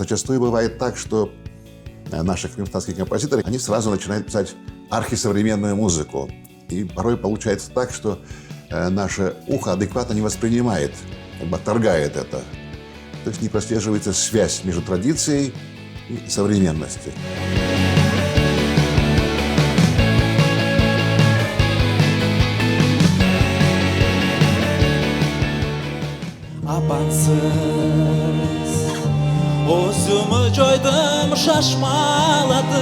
Зачастую бывает так, что наши кыргызстанские композиторы, они сразу начинают писать архисовременную музыку. И порой получается так, что наше ухо адекватно не воспринимает, как бы отторгает это. То есть не прослеживается связь между традицией и современностью. Апансыз өзүмө жойдум, шашмаладым,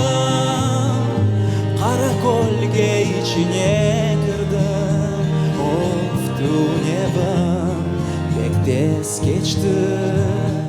кара көлгө ичине кирдим. Оф, түнебим бек тез кечти.